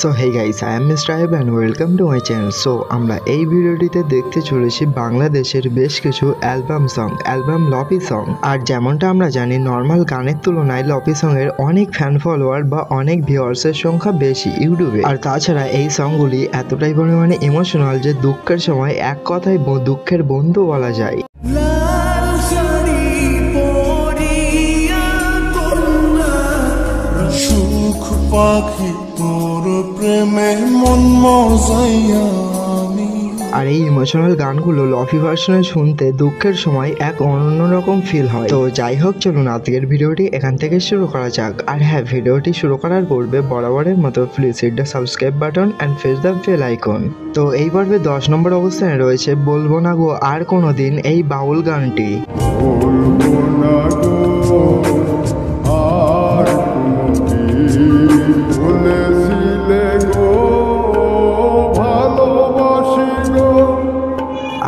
So hey guys, I am mister আইব and welcome to my channel. So আমরা এই ভিডিওটিতে দেখতে চলেছি বাংলাদেশের বেশ কিছু অ্যালবাম লপি সং। আর যেমনটা আমরা জানি, নর্মাল গানের তুলনায় লপি সং এর অনেক ফ্যান ফলোয়ার বা অনেক ভিউয়ার্সের সংখ্যা বেশি ইউটিউবে। আর তাছাড়া এই সংগুলি এতটাই পরিমাণে ইমোশনাল যে দুঃখের সময় এক কথায় দুঃখের বন্ধু বলা যায়। আর এই ইমোশনাল গানগুলো লফি ভার্সনে শুনতে দুঃখের সময় এক অন্যরকম ফিল হয়। তো যাই হোক, চলুন আজকের ভিডিওটি এখান থেকে শুরু করা যাক। আর হ্যাঁ, ভিডিওটি শুরু করার পূর্বে বরাবরের মতো please hit the subscribe button and press the bell icon. তো এই পর্বে 10 নম্বর অবস্থানে রয়েছে বলবো না গো আর কোনোদিন, এই বাউল গানটি।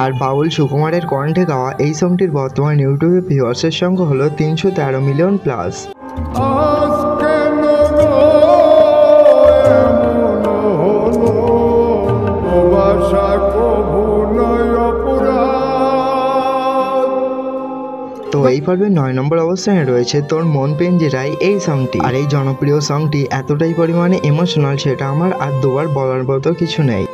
আর বাউল সুকুমারের কণ্ঠে গাওয়া এই সংটির বর্তমান ইউটিউবে ভিউয়ার্সের সংখ্যা হলো 313 মিলিয়ন প্লাস। তো এই পর্বে 9 নম্বর অবস্থানে রয়েছে তোর মন পেঞ্জিরায় এই সংটি। আর এই জনপ্রিয় সংটি এতটাই পরিমাণে ইমোশনাল, সেটা আমার আর দুবার বলার মতো কিছু নেই।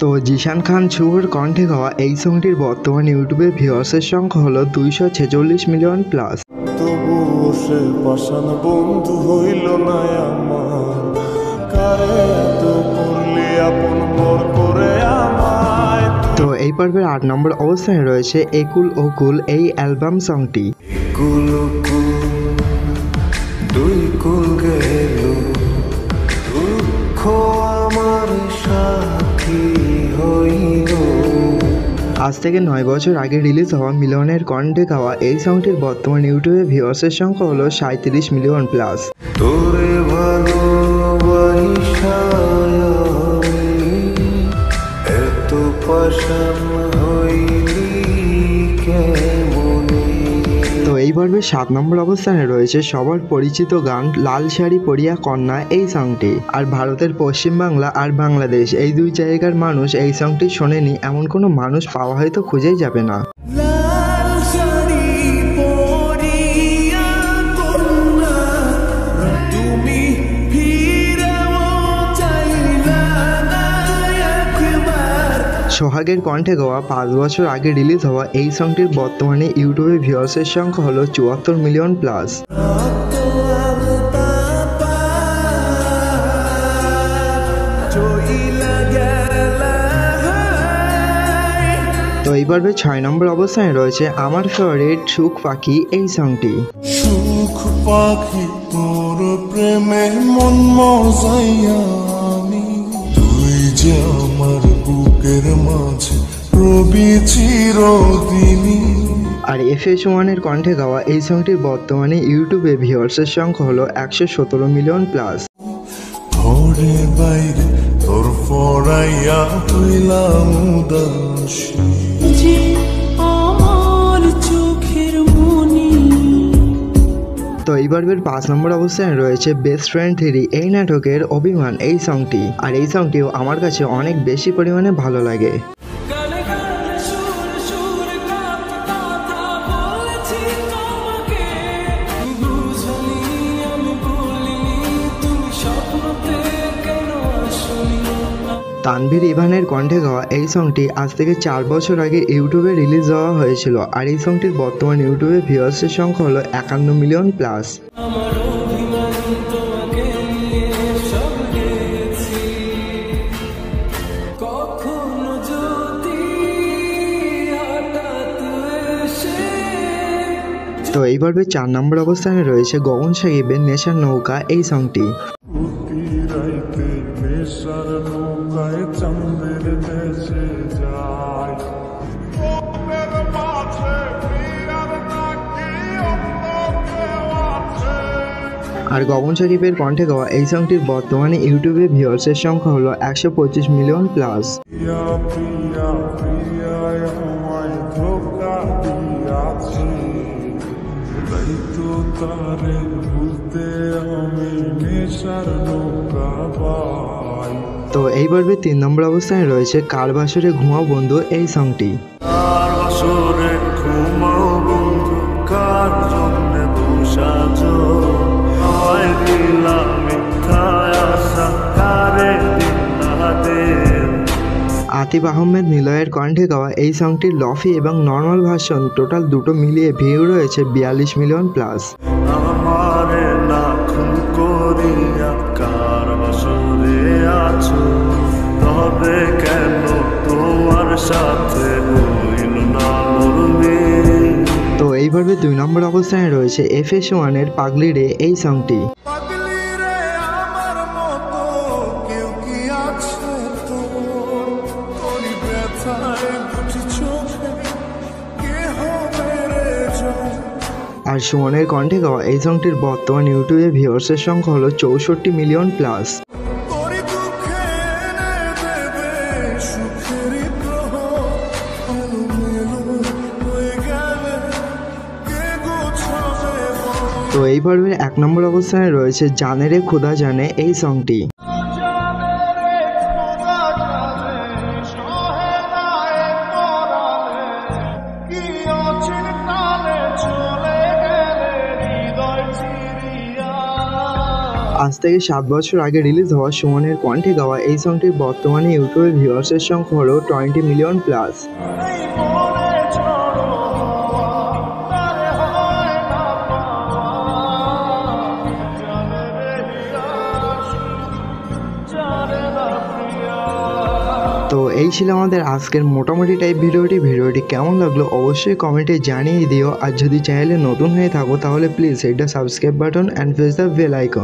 তো জিশান খান শুভর কণ্ঠে গাওয়া এই সংটির বর্তমান ইউটিউবে ভিউয়ার্সের সংখ্যা হলো 246 মিলিয়ন প্লাস। বন্ধু হইল না আমার, তো এই পর্বের 8 নম্বর অবস্থানে রয়েছে একুল ও কুল এই অ্যালবাম সংটি। দুই কুল গেল দুঃখ আমার সাথী হইল। আজ থেকে 9 বছর আগে রিলিজ হওয়া মিলনের কণ্ঠে গাওয়া এই সংটির বর্তমান ইউটিউবে ভিউয়ার্সের সংখ্যা হলো 37 মিলিয়ন প্লাস। তোরে ভালোবাসা এত পাশান হইলি কেমনে। তো এই পর্বে 7 নম্বর অবস্থানে রয়েছে সবার পরিচিত গান লাল শাড়ি পরিয়া কন্যা এই সংটি। আর ভারতের পশ্চিমবাংলা আর বাংলাদেশ এই দুই জায়গার মানুষ এই সংটি শোনেনি এমন কোনো মানুষ পাওয়া হয়তো খুঁজেই যাবে না। সোহাগের কণ্ঠে গাওয়া 5 বছর আগে রিলিজ হওয়া এই সংটির বর্তমানে ইউটিউবে ভিউয়ার্সের সংখ্যা হলো 74 মিলিয়ন প্লাস। তো এই পর্বে 6 নম্বর অবস্থানে রয়েছে আমার ফেভারিট সুখ পাখি এই সংটি। সুখ পাখি তোর প্রেমে মন মজাইয়া আমি, তুই যে আমার বুকের মাঝে রবি চিরদিনই। আর FS1 এর কণ্ঠে গাওয়া এই সংটির বর্তমানে ইউটিউবে ভিউয়ার্সের সংখ্যা হলো 117 মিলিয়ন প্লাস। ঘরে বাইরে তোর পড়াইয়া হইলাম উদাসী। তো এই পর্বের 5 নম্বর অবস্থানে রয়েছে বেস্ট ফ্রেন্ড 3 এই নাটকের অভিমান এই সংটি। আর এই সংটিও আমার কাছে অনেক বেশি পরিমাণে ভালো লাগে। তানভীর ইভানের কণ্ঠে গাওয়া এই সংটি আজ থেকে 4 বছর আগে ইউটিউবে রিলিজ হওয়া হয়েছিল। আর এই সংটির বর্তমান ইউটিউবে ভিউয়ার্সের সংখ্যা হলো 51 মিলিয়ন প্লাস। তো এই পর্বে 4 নম্বর অবস্থানে রয়েছে গগন সাকিবের নেশার নৌকা এই সংটি। আর গগন সাকিবের কণ্ঠে গাওয়া এই সংটির বর্তমানে ইউটিউবে ভিউয়ার্সের সংখ্যা হলো 125 মিলিয়ন প্লাস। তারে ভুলতে আমি নেশার নৌকা পাই। তো এই পর্বে 3 নম্বর অবস্থানে রয়েছে কার বাসরে ঘুমাও বন্ধু এই সংটি। কার বাসরে ঘুমাও বন্ধু, কার জন্যে বসাছো, হয় দিলা মিথ্যায় আশা, কারে দিলা দেব। আতিফ আহমেদ নিলয়ের কণ্ঠে গাওয়া এই সংটির লফি এবং নর্মাল ভার্সন টোটাল দুটো মিলিয়ে ভিউ রয়েছে 42 মিলিয়ন প্লাস। আমারে না খুন করিয়া কার বাসরে আছো, তবে কেন তোমার সাথে হইল না মরমি। তো এই পর্বে 2 নম্বর অবস্থানে রয়েছে FS1 এর পাগলি রে এই সংটি। পাগলি রে আমার মতো কেউ কি আছে তোর, তোরই ব্যথায় দুটি চোখে কে হবে রে জয়। আর সুমনের কণ্ঠে গাওয়া এই সংটির বর্তমান ইউটিউবে ভিউয়ার্সের সংখ্যা হলো 64 মিলিয়ন প্লাস। তোরই দুঃখে এনে দেবে সুখেরই গ্রহ, এলোমেলো হয়ে গেলে কে গোছাবে বল। তো এই পর্বের 1 নম্বর অবস্থানে রয়েছে জানে রে খোদা জানে এই সংটি। আজ থেকে 7 বছর আগে রিলিজ হওয়া সুমনের কণ্ঠে গাওয়া এই সংটির বর্তমানে ইউটিউবে ভিউয়ার্সের সংখ্যা হলো 20 মিলিয়ন প্লাস। তো এই ছিল আমাদের আজকের মোটামুটি টাইপ ভিডিওটি কেমন লাগলো অবশ্যই কমেন্টে জানিয়ে দিও। আর যদি চ্যানেলে নতুন হয়ে থাকো তাহলে প্লিজ এটা subscribe button and press the bell icon.